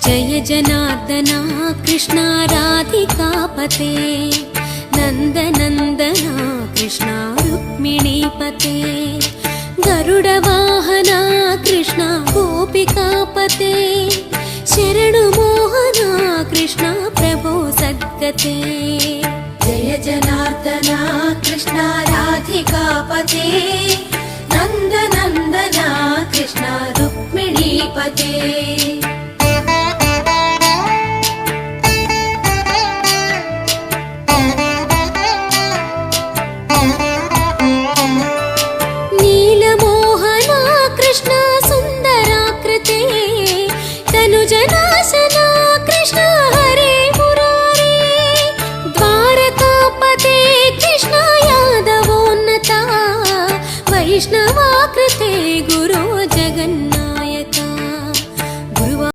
जय जनार्दना कृष्णा राधिकापते नन्दनन्दना कृष्णा रुक्मिणीपते गरुडवाहना कृष्णा गोपिकापते शरणुमोहना कृष्णा प्रभो सद्गते जय जनार्दना कृष्णा राधिकापते नन्दनन्दना कृष्णा रुक्मिणीपते नीलमोहना कृष्णा सुन्दराकृते तनुजनाशना कृष्णा हरे मुरारे द्वारकापते कृष्णा यादवोन्नता वैष्णवाकृते